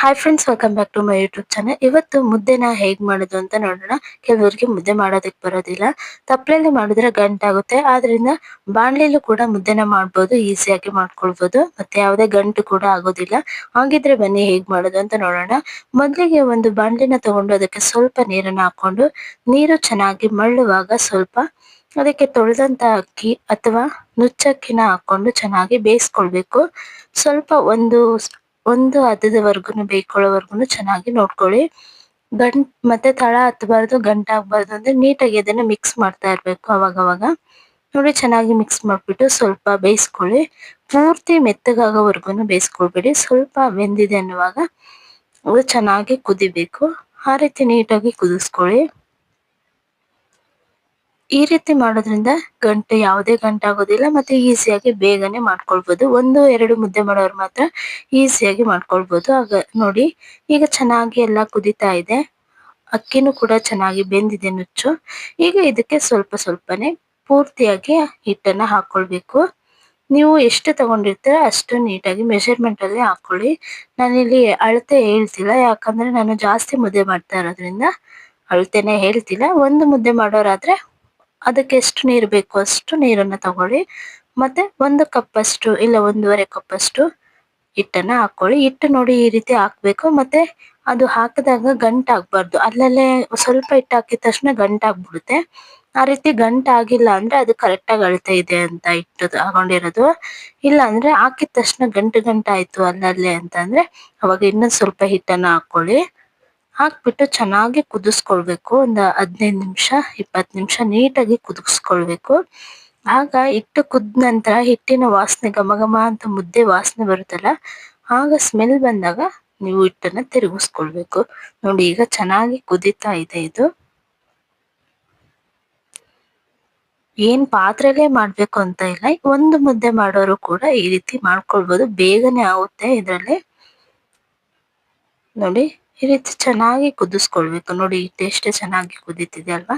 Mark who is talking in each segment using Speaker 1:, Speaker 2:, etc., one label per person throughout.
Speaker 1: Hi friends, welcome back to my YouTube channel. ಇವತ್ತು ಮುದ್ದೆನ ಹೇಗ್ ಮಾಡೋದು ಅಂತ ನೋಡೋಣ. ಕೆಲವರಿಗೆ ಮುದ್ದೆ ಮಾಡೋದಕ್ಕೆ ಬರೋದಿಲ್ಲ. ತಪ್ಪಲೆಯಲ್ಲಿ ಮಾಡಿದ್ರೆ ಗಂಟಾಗುತ್ತೆ. ಆದ್ರಿಂದ ಬಾಣಲೆಯಲ್ಲೂ ಕೂಡ ಮುದ್ದೆನ ಮಾಡ್ಬೋದು, ಈಸಿಯಾಗಿ ಮಾಡ್ಕೊಳ್ಬೋದು. ಮತ್ತೆ ಯಾವುದೇ ಗಂಟು ಕೂಡ ಆಗೋದಿಲ್ಲ. ಹಾಗಿದ್ರೆ ಬನ್ನಿ ಹೇಗ್ ಮಾಡೋದು ಅಂತ ನೋಡೋಣ. ಮೊದಲಿಗೆ ಒಂದು ಬಾಣಲೆನ ತಗೊಂಡು ಅದಕ್ಕೆ ಸ್ವಲ್ಪ ನೀರನ್ನ ಹಾಕೊಂಡು, ನೀರು ಚೆನ್ನಾಗಿ ಮಳ್ಳುವಾಗ ಸ್ವಲ್ಪ ಅದಕ್ಕೆ ತೊಳೆದಂತ ಅಕ್ಕಿ ಅಥವಾ ನುಚ್ಚಕ್ಕಿನ ಹಾಕೊಂಡು ಚೆನ್ನಾಗಿ ಬೇಯಿಸ್ಕೊಳ್ಬೇಕು. ಸ್ವಲ್ಪ ಒಂದು ಹದದವರೆಗೂ ಬೇಯ್ಕೊಳ್ಳೋವರೆಗೂ ಚೆನ್ನಾಗಿ ನೋಡ್ಕೊಳ್ಳಿ. ಮತ್ತೆ ತಳ ಹತ್ತಬಾರ್ದು, ಗಂಟಾಗಬಾರ್ದು ಅಂದ್ರೆ ನೀಟಾಗಿ ಅದನ್ನ ಮಿಕ್ಸ್ ಮಾಡ್ತಾ ಇರ್ಬೇಕು ಅವಾಗವಾಗ. ನೋಡಿ, ಚೆನ್ನಾಗಿ ಮಿಕ್ಸ್ ಮಾಡ್ಬಿಟ್ಟು ಸ್ವಲ್ಪ ಬೇಯಿಸ್ಕೊಳ್ಳಿ. ಪೂರ್ತಿ ಮೆತ್ತಗಾಗೋವರೆಗೂ ಬೇಯಿಸ್ಕೊಳ್ಬೇಡಿ. ಸ್ವಲ್ಪ ಬೆಂದಿದೆ ಅನ್ನುವಾಗ ಅದು ಚೆನ್ನಾಗಿ ಕುದಿಬೇಕು. ಆ ರೀತಿ ನೀಟಾಗಿ ಕುದಿಸ್ಕೊಳ್ಳಿ. ಈ ರೀತಿ ಮಾಡೋದ್ರಿಂದ ಯಾವುದೇ ಗಂಟಾಗೋದಿಲ್ಲ, ಮತ್ತೆ ಈಸಿಯಾಗಿ ಬೇಗನೆ ಮಾಡ್ಕೊಳ್ಬೋದು. 1-2 ಮುದ್ದೆ ಮಾಡೋರು ಮಾತ್ರ ಈಸಿಯಾಗಿ ಮಾಡ್ಕೊಳ್ಬೋದು. ಆಗ ನೋಡಿ, ಈಗ ಚೆನ್ನಾಗಿ ಎಲ್ಲ ಕುದೀತಾ ಇದೆ. ಅಕ್ಕಿನೂ ಕೂಡ ಚೆನ್ನಾಗಿ ಬೆಂದಿದೆ, ನುಚ್ಚು. ಈಗ ಇದಕ್ಕೆ ಸ್ವಲ್ಪ ಸ್ವಲ್ಪನೇ ಪೂರ್ತಿಯಾಗಿ ಹಿಟ್ಟನ್ನ ಹಾಕೊಳ್ಬೇಕು. ನೀವು ಎಷ್ಟು ತಗೊಂಡಿರ್ತೀರ ಅಷ್ಟು ನೀಟಾಗಿ ಮೆಷರ್ಮೆಂಟ್ ಅಲ್ಲಿ ಹಾಕೊಳ್ಳಿ. ನಾನಿಲ್ಲಿ ಅಳತೆ ಹೇಳ್ತಿಲ್ಲ, ಯಾಕಂದ್ರೆ ನಾನು ಜಾಸ್ತಿ ಮುದ್ದೆ ಮಾಡ್ತಾ ಇರೋದ್ರಿಂದ ಅಳತೆನೆ ಹೇಳ್ತಿಲ್ಲ. ಒಂದು ಮುದ್ದೆ ಮಾಡೋರಾದ್ರೆ ಅದಕ್ಕೆ ಎಷ್ಟು ನೀರು ಬೇಕು ಅಷ್ಟು ನೀರನ್ನ ತಗೊಳ್ಳಿ. ಮತ್ತೆ 1 ಕಪ್ ಅಷ್ಟು ಇಲ್ಲ 1.5 ಕಪ್ ಅಷ್ಟು ಹಿಟ್ಟನ್ನ ಹಾಕೊಳ್ಳಿ. ಹಿಟ್ಟು ನೋಡಿ ಈ ರೀತಿ ಹಾಕ್ಬೇಕು. ಮತ್ತೆ ಅದು ಹಾಕಿದಾಗ ಗಂಟಾಗ್ಬಾರ್ದು. ಅಲ್ಲಲ್ಲೇ ಸ್ವಲ್ಪ ಹಿಟ್ಟು ಹಾಕಿದ ತಕ್ಷಣ ಗಂಟಾಗ್ಬಿಡುತ್ತೆ. ಆ ರೀತಿ ಗಂಟಾಗಿಲ್ಲ ಅಂದ್ರೆ ಅದು ಕರೆಕ್ಟಾಗಿ ಅಳತೆ ಇದೆ ಅಂತ ಹಿಟ್ಟು ಹಾಕೊಂಡಿರೋದು. ಇಲ್ಲ ಅಂದ್ರೆ ಹಾಕಿದ ತಕ್ಷಣ ಗಂಟಾಯ್ತು ಅಲ್ಲಲ್ಲೇ ಅಂತಂದ್ರೆ ಅವಾಗ ಇನ್ನೊಂದ್ ಸ್ವಲ್ಪ ಹಿಟ್ಟನ್ನ ಹಾಕೊಳ್ಳಿ. ಹಾಕ್ಬಿಟ್ಟು ಚೆನ್ನಾಗಿ ಕುದಿಸ್ಕೊಳ್ಬೇಕು. ಒಂದು 15 ನಿಮಿಷ 20 ನಿಮಿಷ ನೀಟಾಗಿ ಕುದಿಸ್ಕೊಳ್ಬೇಕು. ಆಗ ಹಿಟ್ಟು ಕುದ್ದ ನಂತರ ಹಿಟ್ಟಿನ ವಾಸನೆ ಘಮ ಘಮ ಅಂತ ಮುದ್ದೆ ವಾಸನೆ ಬರುತ್ತಲ್ಲ, ಆಗ ಸ್ಮೆಲ್ ಬಂದಾಗ ನೀವು ಹಿಟ್ಟನ್ನ ತಿರುಗಿಸ್ಕೊಳ್ಬೇಕು. ನೋಡಿ, ಈಗ ಚೆನ್ನಾಗಿ ಕುದೀತಾ ಇದೆ. ಇದು ಏನ್ ಪಾತ್ರೆಗೆ ಮಾಡ್ಬೇಕು ಅಂತ ಇಲ್ಲ, ಒಂದು ಮುದ್ದೆ ಮಾಡೋರು ಕೂಡ ಈ ರೀತಿ ಮಾಡ್ಕೊಳ್ಬೋದು, ಬೇಗನೆ ಆಗುತ್ತೆ ಇದ್ರಲ್ಲಿ. ನೋಡಿ, ಈ ರೀತಿ ಚೆನ್ನಾಗಿ ಕುದಿಸ್ಕೊಳ್ಬೇಕು. ನೋಡಿ, ಹಿಟ್ಟು ಚೆನ್ನಾಗಿ ಕುದೀತಿದೆ ಅಲ್ವಾ.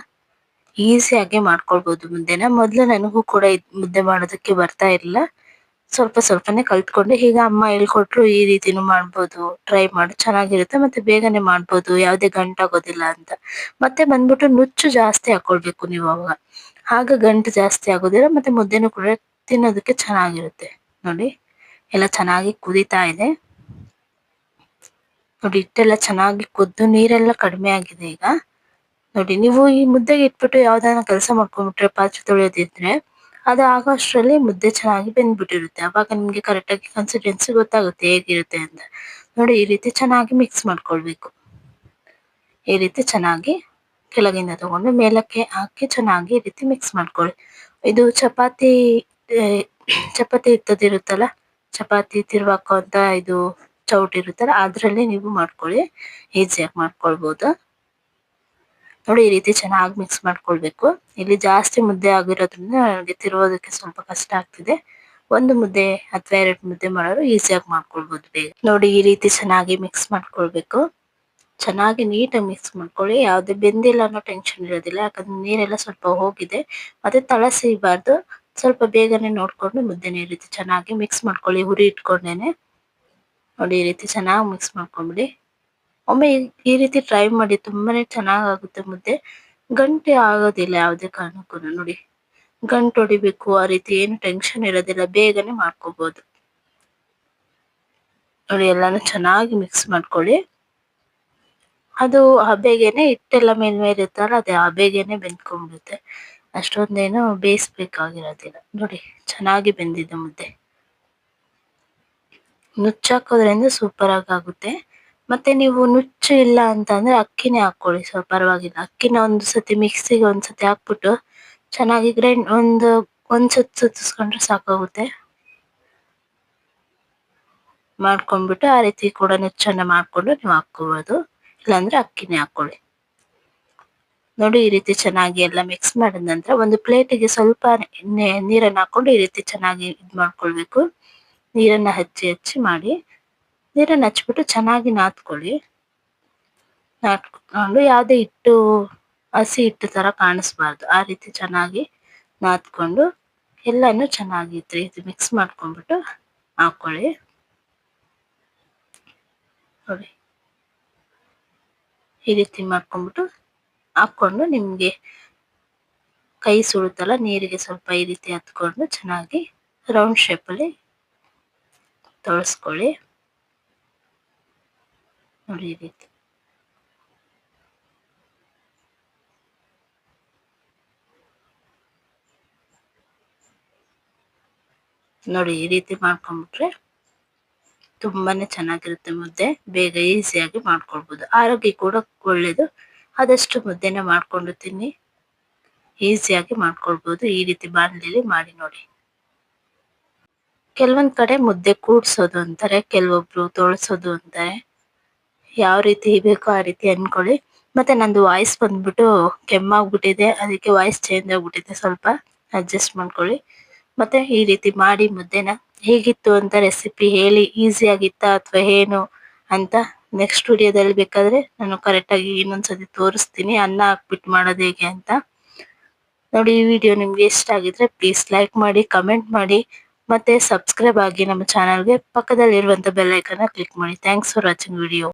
Speaker 1: ಈಸಿಯಾಗಿ ಮಾಡ್ಕೊಳ್ಬೋದು ಮುದ್ದೆನ. ಮೊದ್ಲು ನನಗೂ ಕೂಡ ಮುದ್ದೆ ಮಾಡೋದಕ್ಕೆ ಬರ್ತಾ ಇರ್ಲಿಲ್ಲ. ಸ್ವಲ್ಪ ಸ್ವಲ್ಪನೇ ಕಲ್ತ್ಕೊಂಡೆ. ಈಗ ಅಮ್ಮ ಹೇಳ್ಕೊಟ್ರು, ಈ ರೀತಿನೂ ಮಾಡ್ಬೋದು, ಟ್ರೈ ಮಾಡಿ, ಚೆನ್ನಾಗಿರುತ್ತೆ. ಮತ್ತೆ ಬೇಗನೆ ಮಾಡ್ಬೋದು, ಯಾವುದೇ ಗಂಟಾಗೋದಿಲ್ಲ ಅಂತ. ಮತ್ತೆ ಬಂದ್ಬಿಟ್ಟು ನುಚ್ಚು ಜಾಸ್ತಿ ಹಾಕೊಳ್ಬೇಕು ನೀವು ಅವಾಗ. ಆಗ ಗಂಟು ಜಾಸ್ತಿ ಆಗೋದಿಲ್ಲ, ಮತ್ತೆ ಮುದ್ದೆನೂ ಕೂಡ ತಿನ್ನೋದಕ್ಕೆ ಚೆನ್ನಾಗಿರುತ್ತೆ. ನೋಡಿ, ಎಲ್ಲ ಚೆನ್ನಾಗಿ ಕುದೀತಾ ಇದೆ. ನೋಡಿ, ಹಿಟ್ಟೆಲ್ಲ ಚೆನ್ನಾಗಿ ಕುದ್ದು ನೀರೆಲ್ಲ ಕಡಿಮೆ ಆಗಿದೆ ಈಗ. ನೋಡಿ, ನೀವು ಈ ಮುದ್ದೆಗೆ ಇಟ್ಬಿಟ್ಟು ಯಾವ್ದಾನ ಕೆಲಸ ಮಾಡ್ಕೊಂಡ್ಬಿಟ್ರೆ, ಪಾತ್ರೆ ತೊಳೆಯೋದಿದ್ರೆ ಅದು ಆಗೋ ಅಷ್ಟರಲ್ಲಿ ಮುದ್ದೆ ಚೆನ್ನಾಗಿ ಬೆಂದ್ಬಿಟ್ಟಿರುತ್ತೆ. ಅವಾಗ ನಿಮ್ಗೆ ಕರೆಕ್ಟಾಗಿ ಕನ್ಸಿಸ್ಟೆನ್ಸಿ ಗೊತ್ತಾಗುತ್ತೆ ಹೇಗಿರುತ್ತೆ ಅಂತ. ನೋಡಿ, ಈ ರೀತಿ ಚೆನ್ನಾಗಿ ಮಿಕ್ಸ್ ಮಾಡ್ಕೊಳ್ಬೇಕು. ಈ ರೀತಿ ಚೆನ್ನಾಗಿ ಕೆಳಗಿಂದ ತಗೊಂಡು ಮೇಲಕ್ಕೆ ಹಾಕಿ ಚೆನ್ನಾಗಿ ಈ ರೀತಿ ಮಿಕ್ಸ್ ಮಾಡ್ಕೊಳ್ಳಿ. ಇದು ಚಪಾತಿ ಇತ್ತದಿರುತ್ತಲ್ಲ, ಚಪಾತಿ ತಿರುವಾಕೋ ಅಂತ ಇದು ಚೌಟ್ ಇರುತ್ತಲ್ಲ, ಅದ್ರಲ್ಲಿ ನೀವು ಮಾಡ್ಕೊಳ್ಳಿ, ಈಸಿಯಾಗಿ ಮಾಡ್ಕೊಳ್ಬೋದು. ನೋಡಿ, ಈ ರೀತಿ ಚೆನ್ನಾಗಿ ಮಿಕ್ಸ್ ಮಾಡ್ಕೊಳ್ಬೇಕು. ಇಲ್ಲಿ ಜಾಸ್ತಿ ಮುದ್ದೆ ಆಗಿರೋದ್ರಿಂದ ನನಗೆ ತಿರುವುದಕ್ಕೆ ಸ್ವಲ್ಪ ಕಷ್ಟ ಆಗ್ತಿದೆ. 1 ಮುದ್ದೆ ಅಥವಾ 2 ಮುದ್ದೆ ಮಾಡೋರು ಈಸಿಯಾಗಿ ಮಾಡ್ಕೊಳ್ಬೋದು ಬೇಗ. ನೋಡಿ, ಈ ರೀತಿ ಚೆನ್ನಾಗಿ ಮಿಕ್ಸ್ ಮಾಡ್ಕೊಳ್ಬೇಕು. ಚೆನ್ನಾಗಿ ನೀಟಾಗಿ ಮಿಕ್ಸ್ ಮಾಡ್ಕೊಳ್ಳಿ. ಯಾವುದೇ ಬೆಂದಿಲ್ಲ ಅನ್ನೋ ಟೆನ್ಷನ್ ಇರೋದಿಲ್ಲ, ಯಾಕಂದ್ರೆ ನೀರೆಲ್ಲ ಸ್ವಲ್ಪ ಹೋಗಿದೆ. ಮತ್ತೆ ತಳ ಸಿಗಬಾರ್ದು. ಸ್ವಲ್ಪ ಬೇಗನೆ ನೋಡ್ಕೊಂಡು ಮುದ್ದೆನ ಈ ರೀತಿ ಚೆನ್ನಾಗಿ ಮಿಕ್ಸ್ ಮಾಡ್ಕೊಳ್ಳಿ, ಹುರಿ ಇಟ್ಕೊಂಡೇನೆ. ನೋಡಿ, ಈ ರೀತಿ ಚೆನ್ನಾಗಿ ಮಿಕ್ಸ್ ಮಾಡ್ಕೊಂಡ್ಬಿಡಿ. ಒಮ್ಮೆ ಈ ರೀತಿ ಟ್ರೈ ಮಾಡಿ, ತುಂಬಾನೇ ಚೆನ್ನಾಗಾಗುತ್ತೆ ಮುದ್ದೆ. ಗಂಟೆ ಆಗೋದಿಲ್ಲ ಯಾವುದೇ ಕಾರಣಕ್ಕೂ. ನೋಡಿ, ಗಂಟು ಹೊಡಿಬೇಕು ಆ ರೀತಿ ಏನು ಟೆನ್ಷನ್ ಇರೋದಿಲ್ಲ, ಬೇಗನೆ ಮಾಡ್ಕೋಬಹುದು. ನೋಡಿ, ಎಲ್ಲಾನು ಚೆನ್ನಾಗಿ ಮಿಕ್ಸ್ ಮಾಡ್ಕೊಳ್ಳಿ. ಅದು ಹಬೆಗೆನೆ ಹಿಟ್ಟೆಲ್ಲ ಮೇಲ್ಮೇಲೆ ಇರುತ್ತಲ್ಲ, ಅದೇ ಹಬೆಗೆನೆ ಬೆಂದ್ಕೊಂಡ್ಬಿಡುತ್ತೆ. ಅಷ್ಟೊಂದೇನು ಬೇಯಿಸ್ಬೇಕಾಗಿರೋದಿಲ್ಲ. ನೋಡಿ, ಚೆನ್ನಾಗಿ ಬೆಂದಿದೆ ಮುದ್ದೆ. ನುಚ್ಚಾಕೋದ್ರಿಂದ ಸೂಪರ್ ಆಗುತ್ತೆ. ಮತ್ತೆ ನೀವು ನುಚ್ಚು ಇಲ್ಲ ಅಂತ ಅಂದ್ರೆ ಅಕ್ಕಿನೇ ಹಾಕೊಳ್ಳಿ, ಸ್ವಲ್ಪ ಪರವಾಗಿಲ್ಲ. ಅಕ್ಕಿನ ಒಂದು ಸತಿ ಮಿಕ್ಸಿಗೆ ಒಂದ್ಸತಿ ಹಾಕ್ಬಿಟ್ಟು ಚೆನ್ನಾಗಿ ಗ್ರೈಂಡ್ ಒಂದ್ ಸುತ್ತಿಸ್ಕೊಂಡ್ರೆ ಸಾಕಾಗುತ್ತೆ. ಮಾಡ್ಕೊಂಡ್ಬಿಟ್ಟು ಆ ರೀತಿ ಕೂಡ ನುಚ್ಚನ್ನ ಮಾಡ್ಕೊಂಡು ನೀವು ಹಾಕೋಬಹುದು, ಇಲ್ಲಾಂದ್ರೆ ಅಕ್ಕಿನೇ ಹಾಕೊಳ್ಳಿ. ನೋಡಿ, ಈ ರೀತಿ ಚೆನ್ನಾಗಿ ಎಲ್ಲ ಮಿಕ್ಸ್ ಮಾಡಿದ ನಂತರ ಒಂದು ಪ್ಲೇಟಿಗೆ ಸ್ವಲ್ಪ ನೀರನ್ನ ಹಾಕೊಂಡು ಈ ರೀತಿ ಚೆನ್ನಾಗಿ ಇದ್ ಮಾಡ್ಕೊಳ್ಬೇಕು. ನೀರನ್ನ ಹಚ್ಚಿ ಮಾಡಿ, ನೀರನ್ನ ಹಚ್ಬಿಟ್ಟು ಚೆನ್ನಾಗಿ ನಾದ್ಕೊಳ್ಳಿ. ನಾದ್ಕೊಂಡು ಯಾವುದೇ ಹಿಟ್ಟು ಹಸಿ ಹಿಟ್ಟು ತರ ಕಾಣಿಸ್ಬಾರ್ದು, ಆ ರೀತಿ ಚೆನ್ನಾಗಿ ನಾದ್ಕೊಂಡು ಎಲ್ಲಾನು ಚೆನ್ನಾಗಿ ಮಿಕ್ಸ್ ಮಾಡ್ಕೊಂಡ್ಬಿಟ್ಟು ಹಾಕೊಳ್ಳಿ. ನೋಡಿ ಈ ರೀತಿ ಮಾಡ್ಕೊಂಡ್ಬಿಟ್ಟು ಹಾಕೊಂಡು ನಿಮ್ಗೆ ಕೈ ಸುಡುತ್ತಲ್ಲ ನೀರಿಗೆ ಸ್ವಲ್ಪ ಈ ರೀತಿ ಹತ್ಕೊಂಡು ಚೆನ್ನಾಗಿ ರೌಂಡ್ ಶೇಪ್ ಅಲ್ಲಿ ತೊಳಸ್ಕೊಳ್ಳಿ. ನೋಡಿ ಈ ರೀತಿ ನೋಡಿ ಈ ರೀತಿ ಮಾಡ್ಕೊಂಡ್ಬಿಟ್ರೆ ತುಂಬಾನೇ ಚೆನ್ನಾಗಿರುತ್ತೆ ಮುದ್ದೆ. ಬೇಗ ಈಸಿಯಾಗಿ ಮಾಡ್ಕೊಳ್ಬಹುದು. ಆರೋಗ್ಯ ಕೂಡ ಒಳ್ಳೇದು. ಆದಷ್ಟು ಮುದ್ದೆನ ಮಾಡ್ಕೊಂಡು ತಿನ್ನಿ. ಈಸಿಯಾಗಿ ಮಾಡ್ಕೊಳ್ಬಹುದು. ಈ ರೀತಿ ಬಾಣಲೆಯಲ್ಲಿ ಮಾಡಿ ನೋಡಿ. ಕೆಲವೊಂದ್ ಕಡೆ ಮುದ್ದೆ ಕೂಡ್ಸೋದು ಅಂತಾರೆ, ಕೆಲವೊಬ್ರು ತೊಳಸೋದು ಅಂತಾರೆ. ಯಾವ ರೀತಿ ಬೇಕೋ ಆ ರೀತಿ ಅನ್ಕೊಳ್ಳಿ. ಮತ್ತೆ ನಂದು ವಾಯ್ಸ್ ಬಂದ್ಬಿಟ್ಟು ಕೆಮ್ಮಾಗ್ಬಿಟ್ಟಿದೆ, ಅದಕ್ಕೆ ವಾಯ್ಸ್ ಚೇಂಜ್ ಆಗ್ಬಿಟ್ಟಿದೆ. ಸ್ವಲ್ಪ ಅಡ್ಜಸ್ಟ್ ಮಾಡ್ಕೊಳ್ಳಿ. ಮತ್ತೆ ಈ ರೀತಿ ಮಾಡಿ ಮುದ್ದೆನ ಹೇಗಿತ್ತು ಅಂತ ರೆಸಿಪಿ ಹೇಳಿ. ಈಸಿ ಆಗಿತ್ತಾ ಅಥವಾ ಏನು ಅಂತ ನೆಕ್ಸ್ಟ್ ವಿಡಿಯೋದಲ್ಲಿ ಬೇಕಾದ್ರೆ ನಾನು ಕರೆಕ್ಟ್ ಆಗಿ ಇನ್ನೊಂದ್ಸತಿ ತೋರಿಸ್ತೀನಿ ಅನ್ನ ಹಾಕ್ಬಿಟ್ಟು ಮಾಡೋದು ಹೇಗೆ ಅಂತ. ನೋಡಿ ಈ ವಿಡಿಯೋ ನಿಮ್ಗೆ ಇಷ್ಟ ಆಗಿದ್ರೆ ಪ್ಲೀಸ್ ಲೈಕ್ ಮಾಡಿ, ಕಮೆಂಟ್ ಮಾಡಿ, ಮತ್ತೆ ಸಬ್ಸ್ಕ್ರೈಬ್ ಆಗಿ ನಮ್ಮ ಚಾನಲ್ಗೆ. ಪಕ್ಕದಲ್ಲಿರುವಂತ ಬೆಲ್ ಐಕಾನ್ ಕ್ಲಿಕ್ ಮಾಡಿ. Thanks for watching video.